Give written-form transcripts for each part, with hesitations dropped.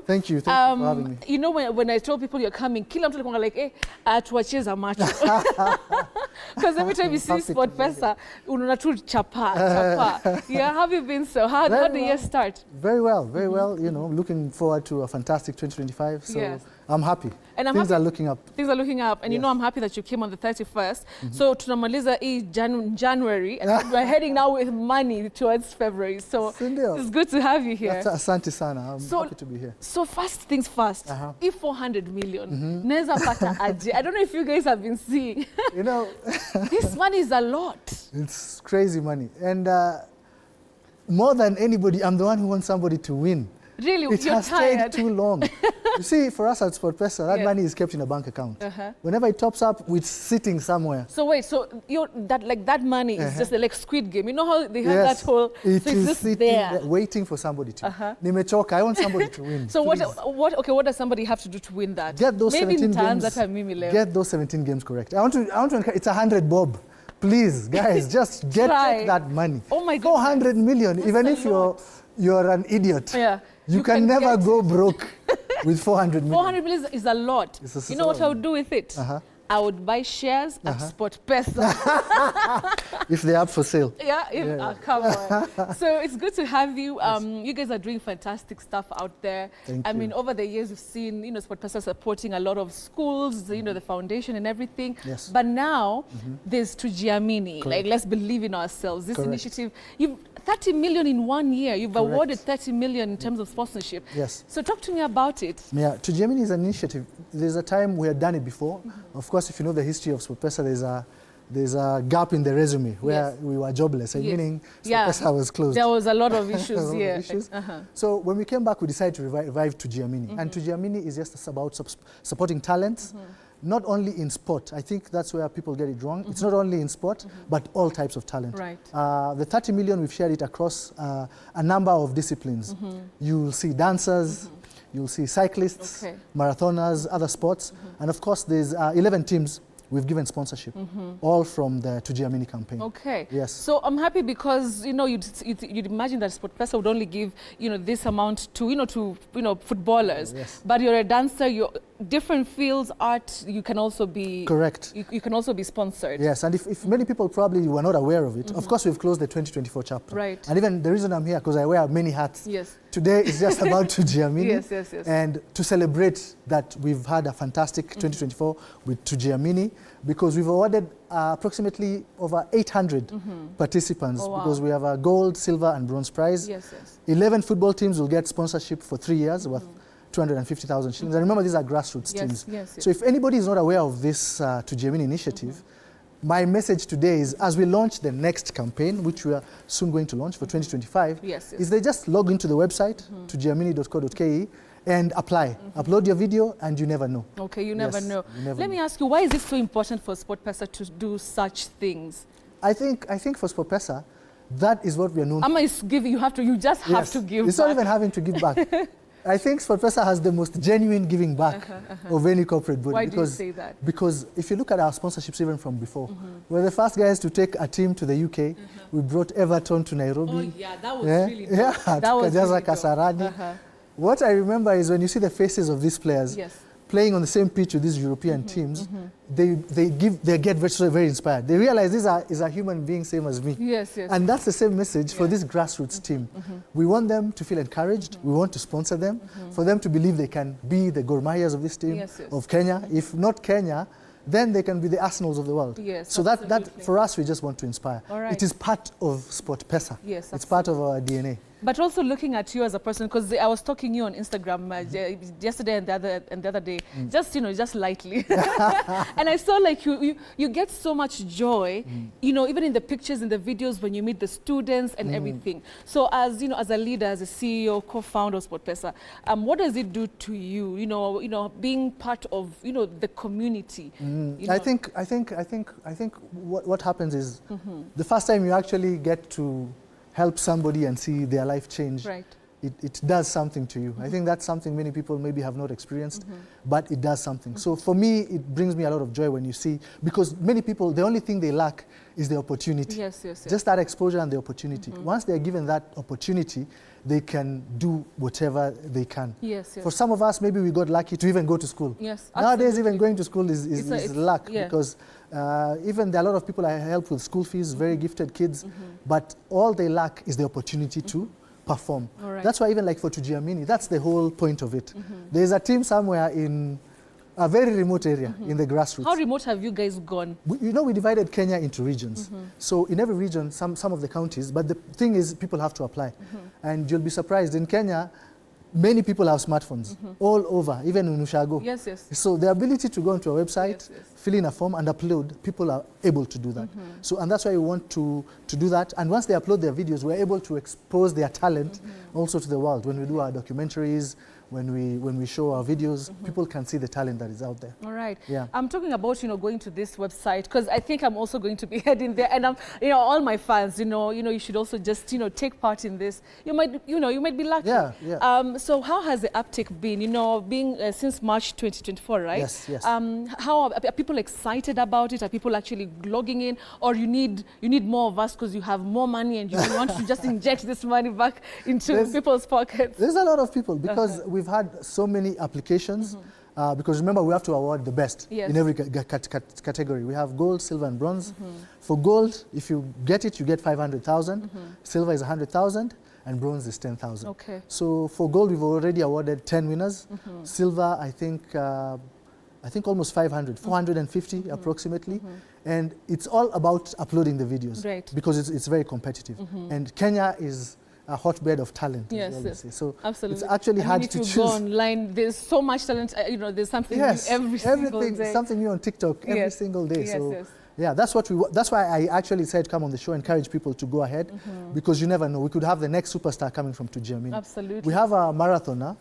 you. Thank you. Thank you for having me. You know, when I told people you're coming, kila mtu alikuwa like, tuwacheza macho. Because every time you see SportPesa, unaona tu chapa. Yeah, have you been so? How did the year start? Very well, very well. You know, looking forward to a fantastic 2025. So yes. I'm happy. And things are looking up. Things are looking up. And you know, I'm happy that you came on the 31st. So tunamaliza January, and we're heading now with money towards February. So it's good to have you here. Asante sana. I'm happy to be here. So first things first, if 400 million, neza pata aje. I don't know if you guys have been seeing. You know, this money is a lot. It's crazy money. And more than anybody, I'm the one who wants somebody to win. Really? It has taken too long. You see, for us at SportPesa, that money is kept in a bank account. Whenever it tops up, it's sitting somewhere. So wait, so that money is just like Squid Game. You know how they have that whole... It is just sitting there waiting for somebody to. Nimechoka, I want somebody to win. So what does somebody have to do to win that? Get those 17 games. Get those 17 games correct. I want to encourage, it's 100 bob. Please, guys, just get that money. Oh my God. 400 million, that's even if you're an idiot. Yeah. You can never go broke with 400 million. 400 million is a lot. You know what I would do with it? I would buy shares at SportPesa. If they're up for sale. Yeah, come on. So it's good to have you. You guys are doing fantastic stuff out there. Thank you. I mean, over the years, we've seen, you know, SportPesa supporting a lot of schools, you know, the foundation and everything. Yes. But now, there's Tujiamini. Like, let's believe in ourselves. This initiative, you've 30 million in 1 year. You've awarded 30 million in terms of sponsorship. Yes. So talk to me about it. Yeah, Tujiamini is an initiative. There's a time we had done it before. Of course, if you know the history of SportPesa, there's a gap in the resume where we were jobless, meaning SportPesa was closed. There was a lot of issues here. So when we came back, we decided to revive Tujiamini. And Tujiamini is just about supporting talents, not only in sport. I think that's where people get it wrong. It's not only in sport, but all types of talent. Right. The 30 million, we've shared it across a number of disciplines. You'll see dancers, you'll see cyclists, marathoners, other sports. And of course, there's 11 teams we've given sponsorship, all from the Tujiamini campaign. Okay. Yes. So I'm happy because, you know, you'd imagine that SportPesa would only give, you know, this amount to, footballers. Yes. But you're a dancer, you're different fields, art, you can also be... Correct. You can also be sponsored. Yes, and if many people probably were not aware of it, of course we've closed the 2024 chapter. Right. And even the reason I'm here, because I wear many hats. Yes. Today is just about Tujiamini. Yes. And to celebrate that we've had a fantastic 2024 with Tujiamini, because we've awarded approximately over 800 participants, because we have a gold, silver and bronze prize. Yes. 11 football teams will get sponsorship for 3 years worth 250,000 shillings. And remember, these are grassroots teams. So if anybody is not aware of this Tujiamini initiative, my message today is, as we launch the next campaign, which we are soon going to launch for 2025, is they just log into the website, tujiamini.co.ke, and apply. Upload your video, and you never know. Okay, you never know. Let me ask you, why is it so important for SportPesa to do such things? I think for SportPesa, that is what we are known for. You just have to give It's back. not even having to give back. I think SportPesa has the most genuine giving back of any corporate body. Why do you say that? Because if you look at our sponsorships even from before, we're the first guys to take a team to the UK. We brought Everton to Nairobi. Oh yeah, that was really good. That was really Kasarani. What I remember is when you see the faces of these players playing on the same pitch with these European teams, they get very inspired. They realize this is a human being same as me. Yes. And that's the same message for this grassroots team. We want them to feel encouraged. We want to sponsor them, for them to believe they can be the Gor Mahias of this team, of Kenya. If not Kenya, then they can be the Arsenals of the world. Yes, so that for us, we just want to inspire. All right. It is part of SportPesa. Yes, it's part of our DNA. But also looking at you as a person, because I was stalking you on Instagram yesterday and the other day, just lightly, and I saw like you get so much joy, even in the pictures and the videos when you meet the students and everything. So as as a leader, as a CEO, co-founder of SportPesa, what does it do to you? Being part of the community. I think what happens is the first time you actually get to help somebody and see their life change. Right. it does something to you. I think that's something many people maybe have not experienced, but it does something. So for me, it brings me a lot of joy when you see, because many people, the only thing they lack is the opportunity. Yes. Just that exposure and the opportunity. Once they're given that opportunity, they can do whatever they can. Yes. For some of us, maybe we got lucky to even go to school. Yes, nowadays, even going to school is luck, yeah. because even there are a lot of people I help with school fees, very gifted kids, but all they lack is the opportunity to perform. Right. That's why even like for Tujiamini, that's the whole point of it. There's a team somewhere in a very remote area in the grassroots. How remote have you guys gone? We divided Kenya into regions. So in every region, some of the counties, but the thing is people have to apply. And you'll be surprised, in Kenya, many people have smartphones all over, even in Ushago. Yes. So the ability to go onto a website, fill in a form and upload, people are able to do that. So, and that's why we want to do that. And once they upload their videos, we're able to expose their talent also to the world. When we do our documentaries, when we show our videos, people can see the talent that is out there. All right. Yeah. I'm talking about, going to this website, because I think I'm also going to be heading there, and I'm, all my fans, you should also just, take part in this. You might be lucky. Yeah. So how has the uptake been? Being since March 2024, right? Yes. How are people excited about it? Are people actually logging in, or you need more of us because you have more money and you want to just inject this money back into people's pockets? There's a lot of people, because we've had so many applications, because remember, we have to award the best in every category. We have gold, silver, and bronze. For gold, if you get it, you get 500,000. Silver is 100,000, and bronze is 10,000. Okay. So for gold, we've already awarded 10 winners. Silver, I think almost 500, 450 approximately. And it's all about uploading the videos, right, because it's very competitive. And Kenya is a hotbed of talent. Yes. So absolutely. It's actually hard to choose. If you go online, there's so much talent. There's something new every single day. Something new on TikTok every single day. Yes. Yeah, that's why I actually said come on the show, encourage people to go ahead, because you never know. We could have the next superstar coming from Tujiamini. Absolutely. We have a marathoner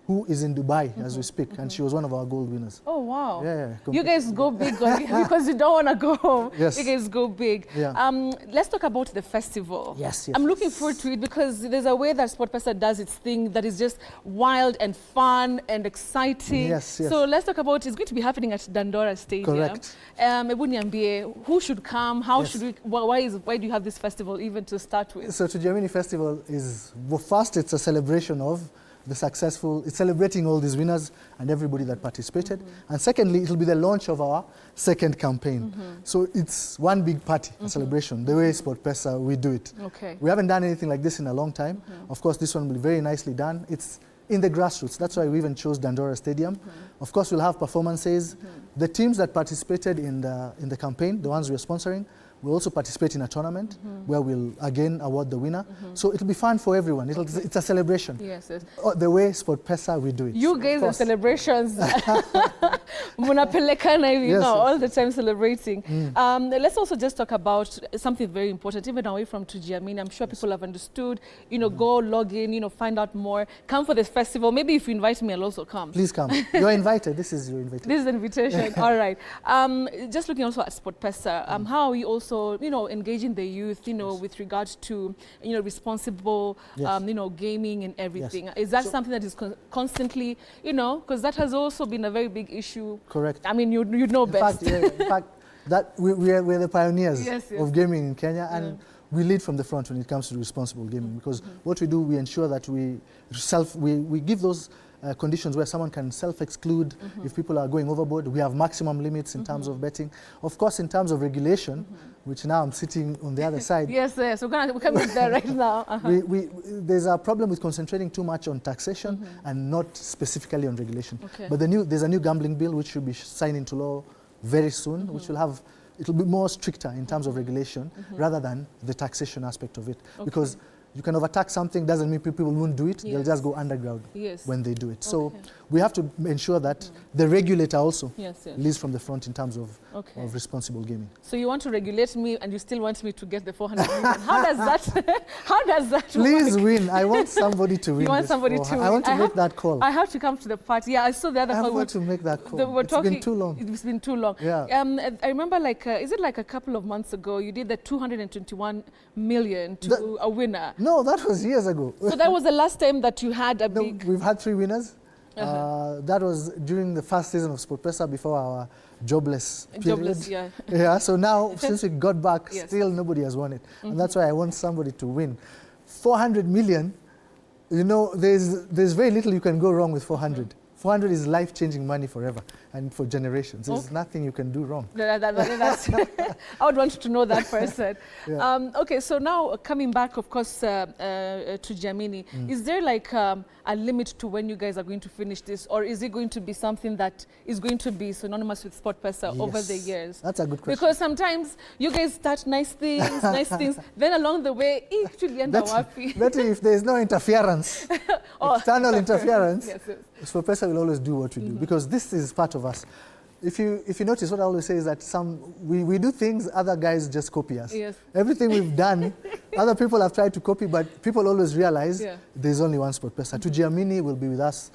who is in Dubai as we speak, and she was one of our gold winners. Oh, wow. Yeah. You guys go big because you don't want to go home. Yes. You guys go big. Yeah. Let's talk about the festival. Yes. I'm looking forward to it, because there's a way that SportPesa does its thing that is just wild and fun and exciting. Yes. So let's talk about, it's going to be happening at Dandora Stadium. Correct. Ebu niambie, who should come? How should we? Why do you have this festival even to start with? So Tujiamini Festival is, well, first, it's a celebration of the successful, it's celebrating all these winners and everybody that participated. And secondly, it'll be the launch of our second campaign. So it's one big party, a celebration, the way SportPesa, we do it. Okay. We haven't done anything like this in a long time. Of course, this one will be very nicely done. It's in the grassroots. That's why we even chose Dandora Stadium. Of course, we'll have performances. The teams that participated in the campaign, the ones we're sponsoring, will also participate in a tournament where we'll again award the winner. So it'll be fun for everyone. It's a celebration. Yes. The way SportPesa, we do it. You guys are celebrations. Munapelekana, Yes. all the time celebrating. Let's also just talk about something very important, even away from Tujiamini. I'm sure people have understood. Go log in, find out more. Come for this festival. Maybe if you invite me, I'll also come. Please come. You're invited. This is your invitation. This is an invitation. All right. Just looking also at SportPesa, how are we also, engaging the youth, with regards to, responsible, gaming and everything? Yes. Is that something that is constantly, because that has also been a very big issue. Correct. I mean, you know best. In fact, that we're the pioneers of gaming in Kenya, and we lead from the front when it comes to responsible gaming, because what we do, we ensure that we give those conditions where someone can self-exclude if people are going overboard. We have maximum limits in terms of betting. Of course, in terms of regulation, which now I'm sitting on the other side. Yes, we're coming there right now. There's a problem with concentrating too much on taxation and not specifically on regulation. Okay. But there's a new gambling bill which should be signed into law very soon, which it'll be more stricter in terms of regulation rather than the taxation aspect of it. Okay. Because you can overtax something, doesn't mean people won't do it. They'll just go underground when they do it. So we have to ensure that the regulator also leads from the front in terms of of responsible gaming. So you want to regulate me and you still want me to get the 400 million. How does that Please work? win. I want somebody to win. You want somebody to win. I want to make that call. I have to come to the party. Yeah, I saw the other call. I want to make that call. It's been too long. It's been too long. Yeah. I remember is it like a couple of months ago, you did the 221 million to a winner. No, that was years ago. So that was the last time that you had a big... We've had 3 winners. That was during the first season of SportPesa before our jobless period. Yeah, so now since we got back, still nobody has won it. And that's why I want somebody to win. 400 million, you know, there's very little you can go wrong with 400. 400 is life-changing money forever and for generations. There's nothing you can do wrong. I would want to know that person. Okay, so now coming back, of course, to Tujiamini, is there like a limit to when you guys are going to finish this, or is it going to be something that is going to be synonymous with SportPesa over the years? That's a good question. Because sometimes you guys start nice things, then along the way, if there's no interference, external interference, SportPesa will always do what we do, because this is part of us. If you notice, what I always say is that we do things, other guys just copy us. Everything we've done, other people have tried to copy, but people always realize there's only one SportPesa. Tujiamini will be with us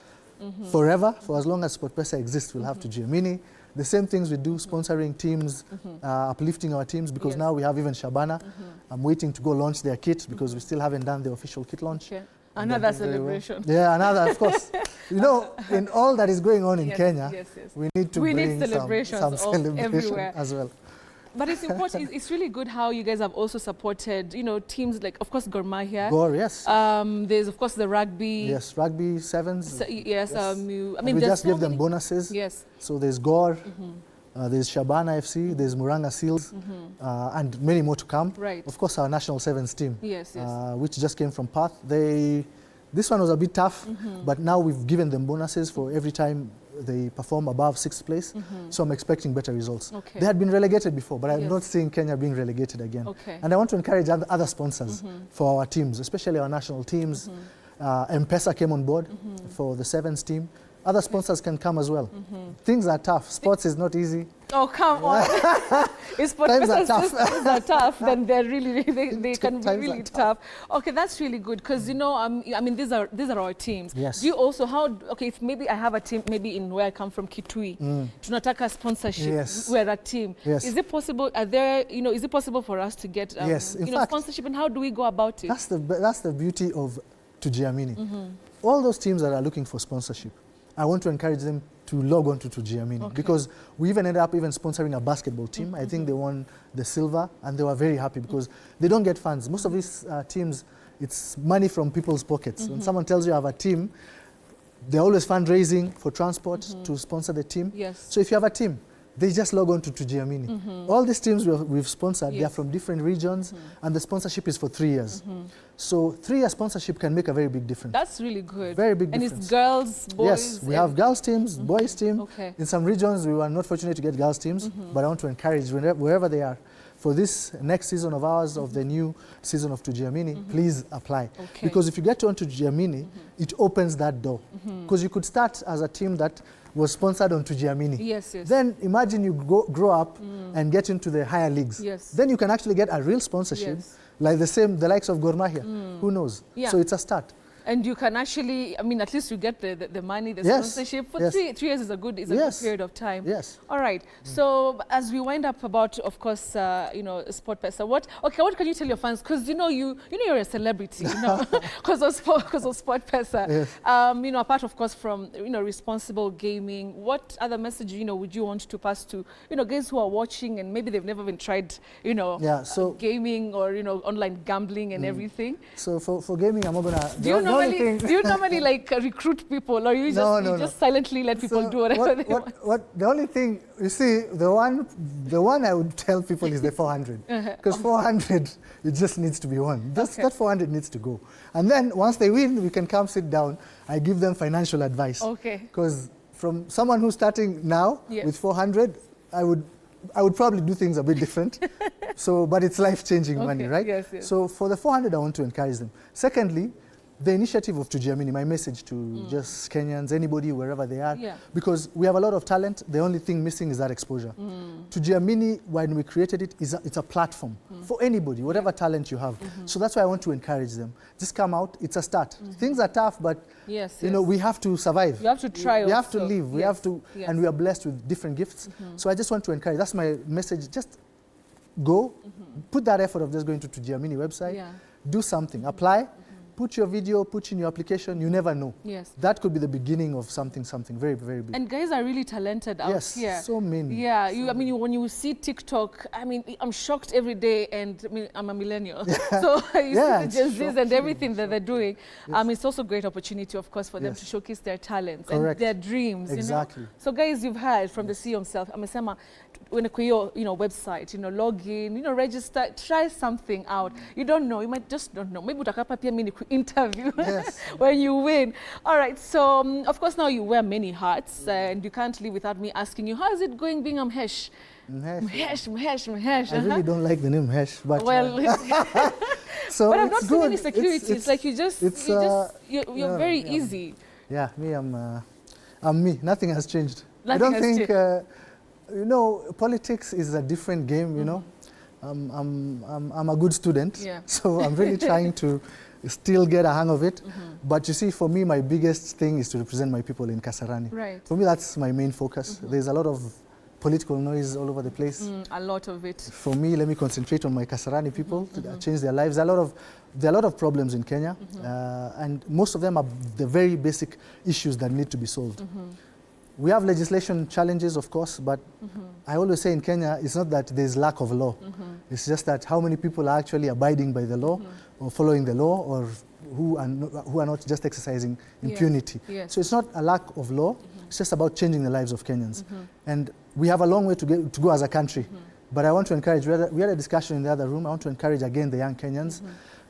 forever. For as long as SportPesa exists, we'll have Tujiamini. The same things we do, sponsoring teams, uplifting our teams, because now we have even Shabana. I'm waiting to go launch their kit, because we still haven't done the official kit launch. Another celebration. Well. Yeah, another, of course. You know, in all that is going on in Kenya, we need to bring some celebration as well. But it's important. It's really good how you guys have also supported, you know, teams like, of course, Gor Mahia. Yes. There's, of course, the rugby. Yes, rugby sevens. So, I mean, we just give them bonuses. Yes. So there's Gor. There's Shabana FC, there's Muranga Seals, and many more to come. Right. Of course, our national sevens team, yes. Which just came from Perth. This one was a bit tough, but now we've given them bonuses for every time they perform above 6th place. So I'm expecting better results. They had been relegated before, but I'm not seeing Kenya being relegated again. And I want to encourage other sponsors for our teams, especially our national teams. M-Pesa came on board for the sevens team. Other sponsors can come as well. Things are tough. Sports is not easy. Oh, come on. If Times are tough. Things are tough, then they're really, they can be really tough. Okay, that's really good, because, you know, I mean, these are our teams. Yes. Do you also, if maybe I have a team, maybe in where I come from, Kitui, tunataka sponsorship, we're a team. Yes. Is it possible, is it possible for us to get, sponsorship, and how do we go about it? That's the beauty of Tujiamini. All those teams that are looking for sponsorship, I want to encourage them to log on to Tujiamini, because we even ended up sponsoring a basketball team. I think they won the silver, and they were very happy because they don't get funds. Most of these teams, it's money from people's pockets. When someone tells you I have a team, they're always fundraising for transport to sponsor the team. So if you have a team, they just log on to Tujiamini. All these teams we've sponsored, they are from different regions, and the sponsorship is for 3 years. So 3-year sponsorship can make a very big difference. That's really good. Very big difference. And it's girls, boys? Yes, we have girls teams, boys team. In some regions, we were not fortunate to get girls teams, but I want to encourage wherever they are, for this next season of ours, of the new season of Tujiamini, please apply. Because if you get on Tujiamini, it opens that door. Because you could start as a team that was sponsored on Tujiamini. Then imagine you grow up and get into the higher leagues. Then you can actually get a real sponsorship, like the likes of Gor Mahia. Who knows? So it's a start. And you can actually, I mean, at least you get the money, the sponsorship. For 3 years is a good period of time. All right. So as we wind up about, of course, SportPesa, what can you tell your fans? Because you're a celebrity, because of SportPesa. Apart, of course, from responsible gaming, what other message would you want to pass to guys who are watching and maybe they've never even tried gaming or online gambling and everything? So for gaming, I'm not gonna. Do you normally like recruit people, or you just silently let people do whatever they want? The only thing, you see, the one I would tell people is the 400. Because 400, it just needs to be won. That 400 needs to go. And then once they win, we can come sit down. I give them financial advice. Because from someone who's starting now with 400, I would probably do things a bit different. But it's life-changing money, right? So for the 400, I want to encourage them. Secondly, the initiative of Tujiamini, my message to just Kenyans, anybody, wherever they are, because we have a lot of talent, the only thing missing is that exposure. Tujiamini, when we created it, it's a platform for anybody, whatever talent you have. So that's why I want to encourage them. Just come out, it's a start. Things are tough, but you know, we have to survive. You have to try. We have to live. We have to, and we are blessed with different gifts. So I just want to encourage. That's my message. Just go, put that effort of just going to Tujiamini website, do something, apply. Put your video, put in your application, you never know. Yes. That could be the beginning of something very, very big. And guys are really talented out here. Yes, so many. Yeah, I mean, when you see TikTok, I mean, I'm shocked every day, and I mean, I'm a millennial. So you see the Gen Zs and everything that they're doing. It's also a great opportunity, of course, for them to showcase their talents and their dreams. Exactly. You know? So guys, you've heard from the CEO himself, amesema, when you website, log in, register, try something out. You don't know, you might just don't know. Maybe utakapa pia mini interview when you win. All right, so of course now you wear many hats, and you can't live without me asking you, how is it going being a Mhesh? Mhesh. I really don't like the name Mhesh, but so but I've not seen good. Any security. It's like you're very easy. Yeah, me, I'm me. Nothing has changed. Nothing I don't has think. Politics is a different game, you know. I'm a good student, so I'm really trying to still get a hang of it. But you see, for me, my biggest thing is to represent my people in Kasarani. Right. For me, that's my main focus. There's a lot of political noise all over the place. A lot of it. For me, let me concentrate on my Kasarani people, to change their lives. There are a lot of problems in Kenya, and most of them are the very basic issues that need to be solved. We have legislation challenges, of course, but I always say in Kenya, it's not that there's lack of law. It's just that how many people are actually abiding by the law or following the law, or who are not just exercising impunity. So it's not a lack of law, it's just about changing the lives of Kenyans. And we have a long way to go as a country. But I want to encourage, we had a discussion in the other room, I want to encourage again the young Kenyans.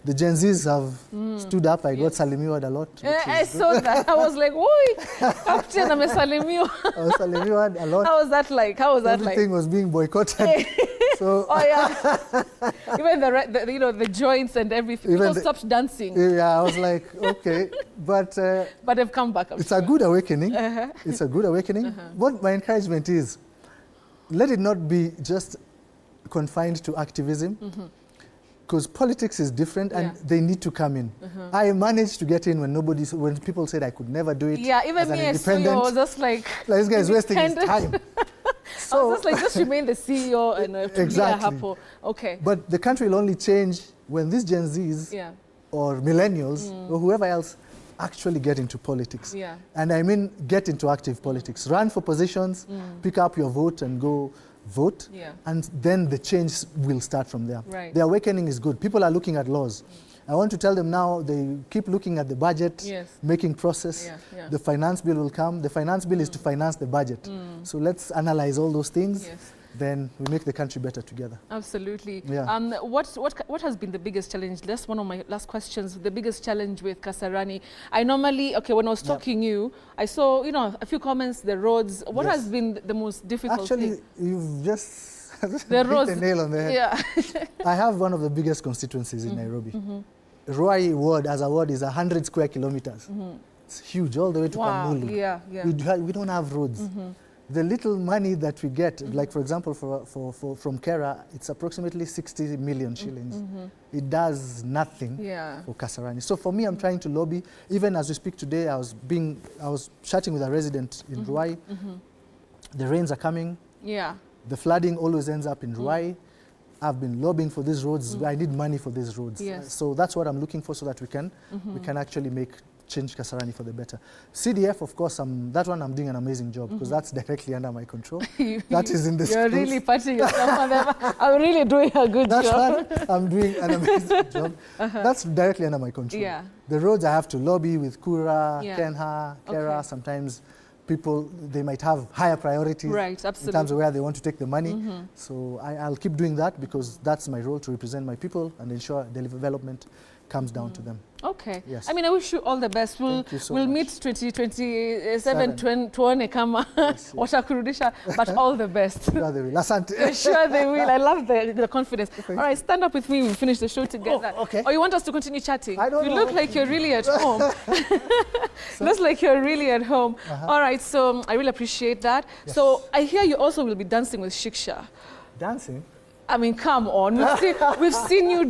The Gen Zs have stood up. I got salimiwad a lot. I saw that. I was like, "Oi, Captain, I'm a salimio." I was salimiwad a lot. How was that like? Everything was being boycotted. So even the joints and everything. People stopped dancing. Yeah, I was like, okay, but they've come back. It's a good awakening. It's a good awakening. What my encouragement is, let it not be just confined to activism. Because politics is different, and they need to come in. I managed to get in when people said I could never do it. Yeah, even me as CEO was just like this guy is wasting his time. So I was just like, just remain the CEO and exactly. Okay. But the country will only change when these Gen Zs or millennials or whoever else actually get into politics. And I mean get into active politics. Run for positions, pick up your vote and go vote, and then the change will start from there. The awakening is good. People are looking at laws. I want to tell them now, they keep looking at the budget, making process. The finance bill will come. The finance bill is to finance the budget. So let's analyze all those things. Then we make the country better together. Absolutely. What has been the biggest challenge? That's one of my last questions. The biggest challenge with Kasarani. I normally, when I was talking you, I saw, a few comments, the roads. What has been the most difficult thing? You've just hit the nail on the head. I have one of the biggest constituencies in Nairobi. Ruai ward, as a ward, is 100 square kilometers. It's huge, all the way to Kamulu. We don't have roads. The little money that we get, like for example, from Kera, it's approximately 60 million shillings. It does nothing for Kasarani. So for me, I'm trying to lobby. Even as we speak today, I was chatting with a resident in Ruai. The rains are coming. The flooding always ends up in Ruai. I've been lobbying for these roads. I need money for these roads. So that's what I'm looking for, so that we can actually change Kasarani for the better. CDF, of course, that one I'm doing an amazing job, because that's directly under my control. That is in the schools. You're really patting yourself on them. I'm really doing a good job. That one, I'm doing an amazing job. That's directly under my control. The roads I have to lobby with Kura, Kenha, Kera. Sometimes people, they might have higher priorities in terms of where they want to take the money. So I'll keep doing that, because that's my role, to represent my people and ensure the development comes down to them. Okay. Yes. I mean, I wish you all the best. We'll meet 2027 tuone kama watakurudisha, but all the best. Sure they will. Asante. Sure they will. I love the confidence. All right, stand up with me. We'll finish the show together. Oh, okay. Or you want us to continue chatting? I don't know. You look like you're really at home. Looks like you're really at home. All right, so I really appreciate that. Yes. So I hear you also will be dancing with Shiksha. Dancing? I mean, come on. We've seen you,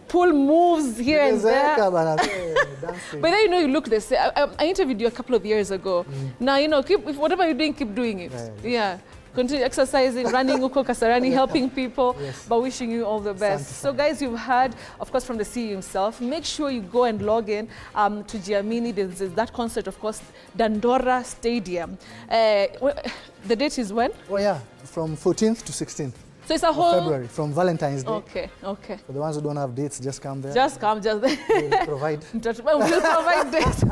pull moves here and there. But then, you look the same. I interviewed you a couple of years ago. Now, whatever you're doing, keep doing it. Yeah. Continue exercising, running uko Kasarani, helping people, but wishing you all the best. So guys, you've heard, of course, from the CEO himself. Make sure you go and log in to Tujiamini. There's that concert, of course, Dandora Stadium. The date is when? Oh yeah, from 14th to 16th. So it's a whole February, from Valentine's Day. Okay. For the ones who don't have dates, just come there. Just come, just there. We'll provide. We'll provide dates.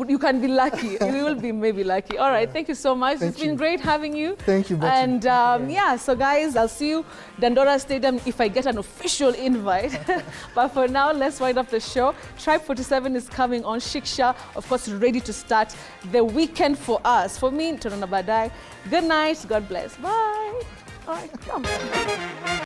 You can be lucky. You will be maybe lucky. All right, thank you so much. It's been great having you. Thank you, Betty. And so guys, I'll see you Dandora Stadium if I get an official invite. But for now, let's wind up the show. Tribe 47 is coming on. Shiksha, of course, ready to start the weekend for us. For me, Torona Badai, good night. God bless. Bye. All right, come on.